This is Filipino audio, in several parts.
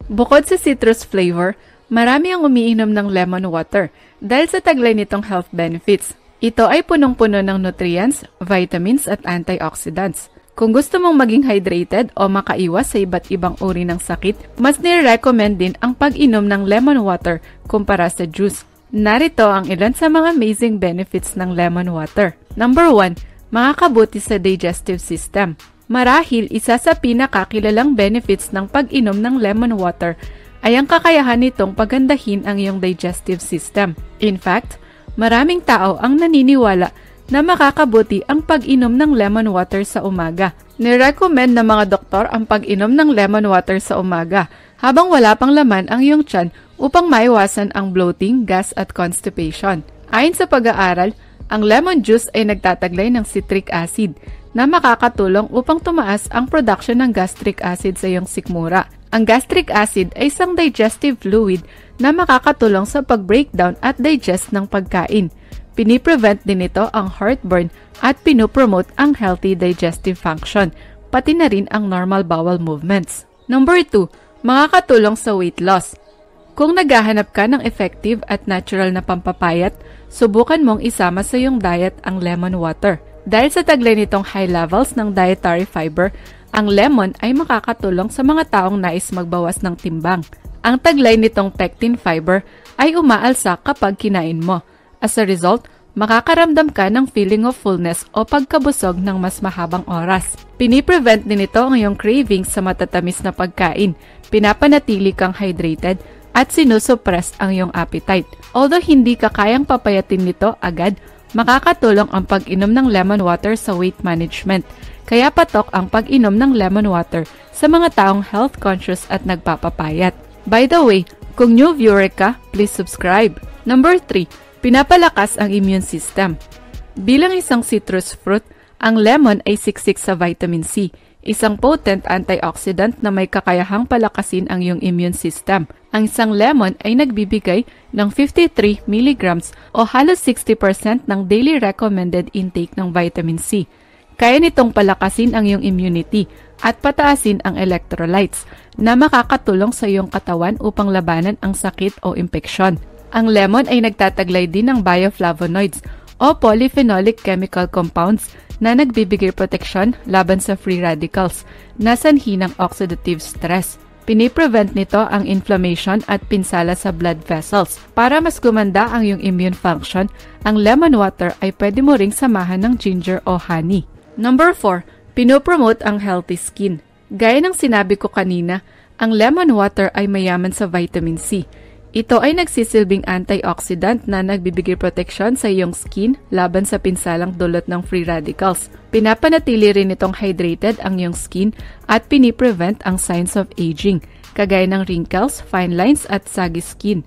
Bukod sa citrus flavor, marami ang umiinom ng lemon water dahil sa taglay nitong health benefits. Ito ay punong-puno ng nutrients, vitamins at antioxidants. Kung gusto mong maging hydrated o makaiwas sa iba't ibang uri ng sakit, mas nire-recommend din ang pag-inom ng lemon water kumpara sa juice. Narito ang ilan sa mga amazing benefits ng lemon water. Number 1, makakabuti sa digestive system. Marahil isa sa pinakakilalang benefits ng pag-inom ng lemon water ay ang kakayahan nitong pagandahin ang iyong digestive system. In fact, maraming tao ang naniniwala na makakabuti ang pag-inom ng lemon water sa umaga. Nirecommend ng mga doktor ang pag-inom ng lemon water sa umaga habang wala pang laman ang iyong tiyan upang maiwasan ang bloating, gas at constipation. Ayon sa pag-aaral, ang lemon juice ay nagtataglay ng citric acid na makakatulong upang tumaas ang production ng gastric acid sa iyong sikmura. Ang gastric acid ay isang digestive fluid na makakatulong sa pag-breakdown at digest ng pagkain. Piniprevent din ito ang heartburn at pinopromote ang healthy digestive function, pati na rin ang normal bowel movements. Number 2, makakatulong sa weight loss. Kung naghahanap ka ng effective at natural na pampapayat, subukan mong isama sa iyong diet ang lemon water. Dahil sa taglay nitong high levels ng dietary fiber, ang lemon ay makakatulong sa mga taong nais magbawas ng timbang. Ang taglay nitong pectin fiber ay umaalsa kapag kinain mo. As a result, makakaramdam ka ng feeling of fullness o pagkabusog ng mas mahabang oras. Piniprevent din ito ang iyong cravings sa matatamis na pagkain, pinapanatili kang hydrated, at sinusuppress ang iyong appetite. Although hindi ka kayang papayatin nito agad, makakatulong ang pag-inom ng lemon water sa weight management. Kaya patok ang pag-inom ng lemon water sa mga taong health conscious at nagpapapayat. By the way, kung new viewer ka, please subscribe. Number 3, pinapalakas ang immune system. Bilang isang citrus fruit, ang lemon ay siksik sa vitamin C, isang potent antioxidant na may kakayahang palakasin ang iyong immune system. Ang isang lemon ay nagbibigay ng 53 mg o halos 60% ng daily recommended intake ng vitamin C. Kaya nitong palakasin ang iyong immunity at pataasin ang electrolytes na makakatulong sa iyong katawan upang labanan ang sakit o impeksyon. Ang lemon ay nagtataglay din ng bioflavonoids o polyphenolic chemical compounds na nagbibigay proteksyon laban sa free radicals na sanhi ng oxidative stress. Piniprevent nito ang inflammation at pinsala sa blood vessels. Para mas gumanda ang iyong immune function, ang lemon water ay pwede mo ring samahan ng ginger o honey. Number 4, pinopromote ang healthy skin. Gaya ng sinabi ko kanina, ang lemon water ay mayaman sa vitamin C. Ito ay nagsisilbing antioxidant na nagbibigay proteksyon sa iyong skin laban sa pinsalang dulot ng free radicals. Pinapanatili rin itong hydrated ang iyong skin at piniprevent ang signs of aging, kagaya ng wrinkles, fine lines at saggy skin.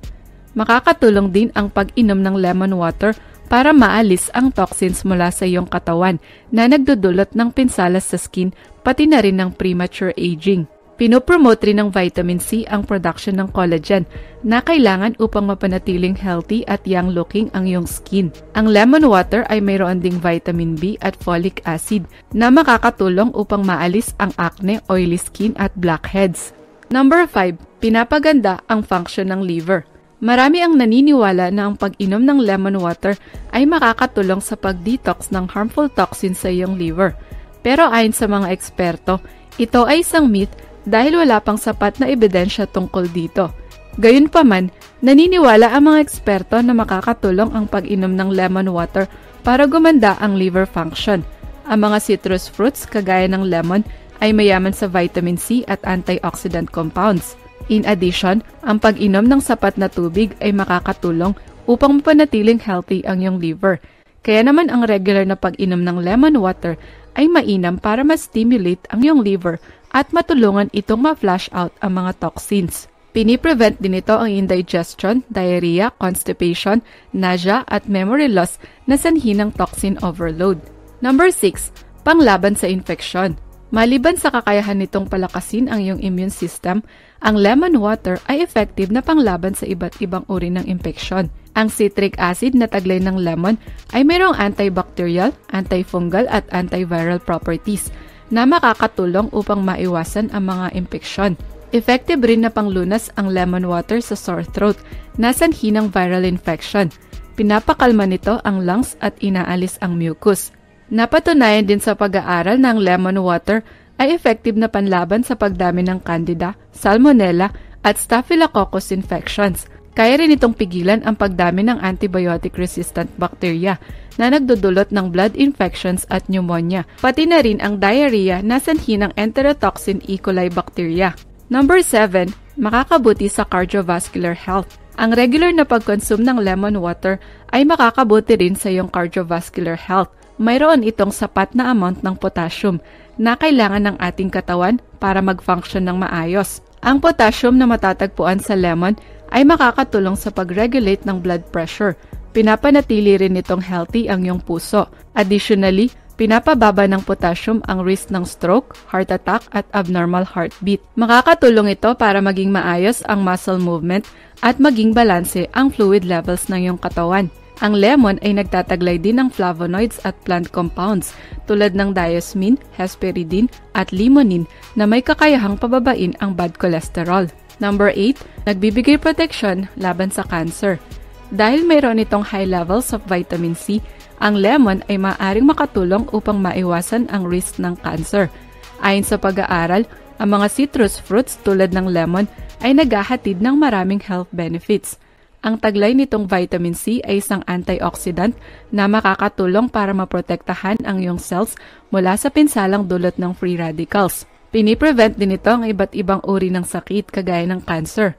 Makakatulong din ang pag-inom ng lemon water para maalis ang toxins mula sa iyong katawan na nagdudulot ng pinsalas sa skin pati na rin ng premature aging. Pinopromote rin ng vitamin C ang production ng collagen na kailangan upang mapanatiling healthy at young-looking ang iyong skin. Ang lemon water ay mayroon ding vitamin B at folic acid na makakatulong upang maalis ang acne, oily skin at blackheads. Number 5, pinapaganda ang function ng liver. Marami ang naniniwala na ang pag-inom ng lemon water ay makakatulong sa pag-detox ng harmful toxins sa iyong liver. Pero ayon sa mga eksperto, ito ay isang myth dahil wala pang sapat na ebidensya tungkol dito. Gayunpaman, naniniwala ang mga eksperto na makakatulong ang pag-inom ng lemon water para gumanda ang liver function. Ang mga citrus fruits kagaya ng lemon ay mayaman sa vitamin C at antioxidant compounds. In addition, ang pag-inom ng sapat na tubig ay makakatulong upang mapanatiling healthy ang iyong liver. Kaya naman ang regular na pag-inom ng lemon water ay mainam para ma-stimulate ang iyong liver at matulungan itong ma-flush out ang mga toxins. Piniprevent din ito ang indigestion, diarrhea, constipation, nausea at memory loss na sanhi ng toxin overload. Number 6, panglaban sa infeksyon. Maliban sa kakayahan nitong palakasin ang iyong immune system, ang lemon water ay effective na panglaban sa iba't ibang uri ng impeksyon. Ang citric acid na taglay ng lemon ay mayroong antibacterial, antifungal at antiviral properties na makakatulong upang maiwasan ang mga impeksyon. Effective rin na panglunas ang lemon water sa sore throat na sanhi ng viral infection. Pinapakalma nito ang lungs at inaalis ang mucus. Napatunayan din sa pag-aaral na ang lemon water ay effective na panlaban sa pagdami ng Candida, Salmonella at Staphylococcus infections. Kaya rin itong pigilan ang pagdami ng antibiotic-resistant bacteria na nagdudulot ng blood infections at pneumonia, pati na rin ang diarrhea na sanhi ng Enterotoxin E. coli bacteria. Number 7, makakabuti sa cardiovascular health. Ang regular na pag-consume ng lemon water ay makakabuti rin sa iyong cardiovascular health. Mayroon itong sapat na amount ng potassium na kailangan ng ating katawan para mag-function ng maayos. Ang potassium na matatagpuan sa lemon ay makakatulong sa pag-regulate ng blood pressure. Pinapanatili rin nitong healthy ang iyong puso. Additionally, pinapababa ng potassium ang risk ng stroke, heart attack at abnormal heartbeat. Makakatulong ito para maging maayos ang muscle movement at maging balanse ang fluid levels ng iyong katawan. Ang lemon ay nagtataglay din ng flavonoids at plant compounds tulad ng diosmin, hesperidin at limonene na may kakayahang pababain ang bad cholesterol. Number 8, nagbibigay proteksyon laban sa cancer. Dahil mayroon itong high levels of vitamin C, ang lemon ay maaaring makatulong upang maiwasan ang risk ng cancer. Ayon sa pag-aaral, ang mga citrus fruits tulad ng lemon ay naghahatid ng maraming health benefits. Ang taglay nitong vitamin C ay isang antioxidant na makakatulong para maprotektahan ang iyong cells mula sa pinsalang dulot ng free radicals. Piniprevent din ito ang iba't ibang uri ng sakit kagaya ng cancer.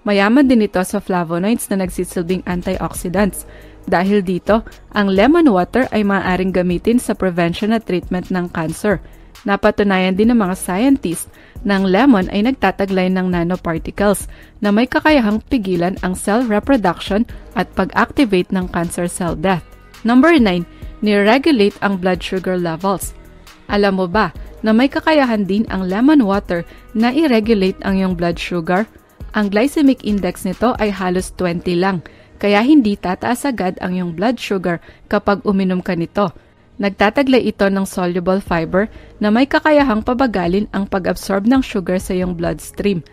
Mayaman din ito sa flavonoids na nagsisilbing antioxidants. Dahil dito, ang lemon water ay maaaring gamitin sa prevention at treatment ng cancer. Napatunayan din ng mga scientists na ang lemon ay nagtataglay ng nanoparticles na may kakayahang pigilan ang cell reproduction at pag-activate ng cancer cell death. Number 9, niregulate ang blood sugar levels. Alam mo ba na may kakayahan din ang lemon water na i-regulate ang iyong blood sugar? Ang glycemic index nito ay halos 20 lang, kaya hindi tataas agad ang iyong blood sugar kapag uminom ka nito. Nagtataglay ito ng soluble fiber na may kakayahang pabagalin ang pag-absorb ng sugar sa iyong bloodstream.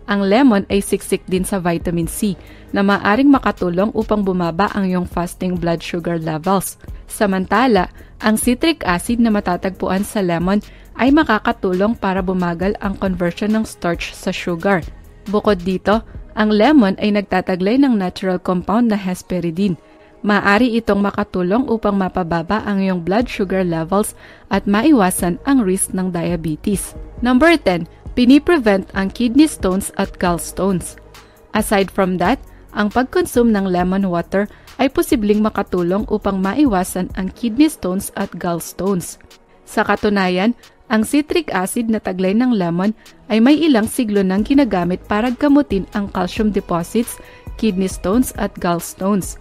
Ang lemon ay siksik din sa vitamin C na maaaring makatulong upang bumaba ang iyong fasting blood sugar levels. Samantala, ang citric acid na matatagpuan sa lemon ay makakatulong para bumagal ang conversion ng starch sa sugar. Bukod dito, ang lemon ay nagtataglay ng natural compound na hesperidin. Maaari itong makatulong upang mapababa ang iyong blood sugar levels at maiwasan ang risk ng diabetes. Number 10, piniprevent ang kidney stones at gallstones. Aside from that, ang pag-consume ng lemon water ay posibleng makatulong upang maiwasan ang kidney stones at gallstones. Sa katunayan, ang citric acid na taglay ng lemon ay may ilang siglo nang ginagamit para gamutin ang calcium deposits, kidney stones at gallstones.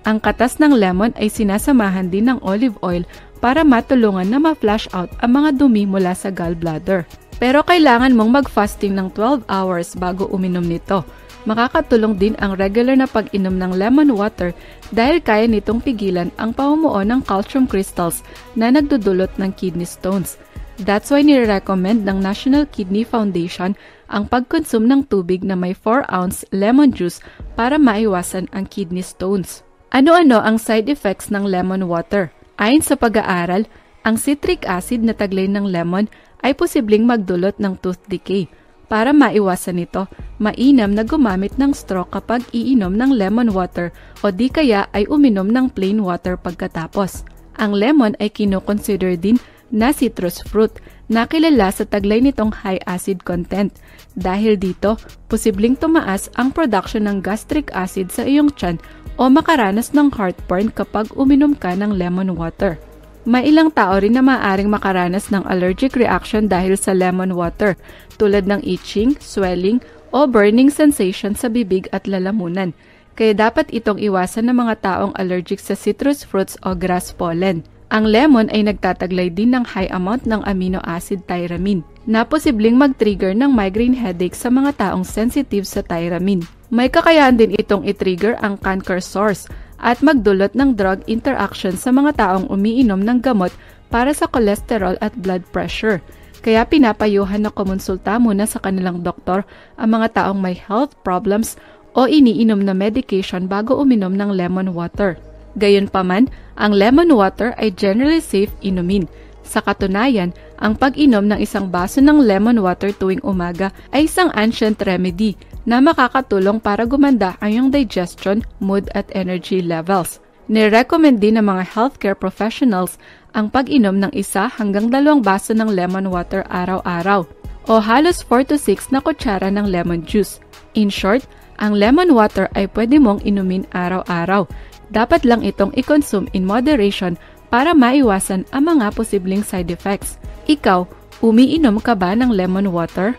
Ang katas ng lemon ay sinasamahan din ng olive oil para matulungan na ma-flush out ang mga dumi mula sa gallbladder. Pero kailangan mong mag-fasting ng 12 hours bago uminom nito. Makakatulong din ang regular na pag-inom ng lemon water dahil kaya nitong pigilan ang pamumuo ng calcium crystals na nagdudulot ng kidney stones. That's why nire-recommend ng National Kidney Foundation ang pag-consume ng tubig na may 4-ounce lemon juice para maiwasan ang kidney stones. Ano-ano ang side effects ng lemon water? Ayon sa pag-aaral, ang citric acid na taglay ng lemon ay posibleng magdulot ng tooth decay. Para maiwasan ito, mainam na gumamit ng straw kapag iinom ng lemon water o di kaya ay uminom ng plain water pagkatapos. Ang lemon ay kinoconsider din na citrus fruit na kilala sa taglay nitong high acid content. Dahil dito, posibleng tumaas ang production ng gastric acid sa iyong tiyan o makaranas ng heartburn kapag uminom ka ng lemon water. May ilang tao rin na maaaring makaranas ng allergic reaction dahil sa lemon water, tulad ng itching, swelling, o burning sensation sa bibig at lalamunan. Kaya dapat itong iwasan ng mga taong allergic sa citrus fruits o grass pollen. Ang lemon ay nagtataglay din ng high amount ng amino acid tyramine, na posibleng mag-trigger ng migraine headache sa mga taong sensitive sa tyramine. May kakayahan din itong i-trigger ang canker sores at magdulot ng drug interaction sa mga taong umiinom ng gamot para sa cholesterol at blood pressure. Kaya pinapayuhan na kumonsulta muna sa kanilang doktor ang mga taong may health problems o iniinom na medication bago uminom ng lemon water. Gayunpaman, ang lemon water ay generally safe inumin. Sa katunayan, ang pag-inom ng isang baso ng lemon water tuwing umaga ay isang ancient remedy na makakatulong para gumanda ang iyong digestion, mood at energy levels. Nirecommend din ng mga healthcare professionals ang pag-inom ng 1 hanggang 2 baso ng lemon water araw-araw o halos 4 to 6 na kutsara ng lemon juice. In short, ang lemon water ay pwede mong inumin araw-araw. Dapat lang itong i-consume in moderation para maiwasan ang mga posibleng side effects. Ikaw, umiinom ka ba ng lemon water?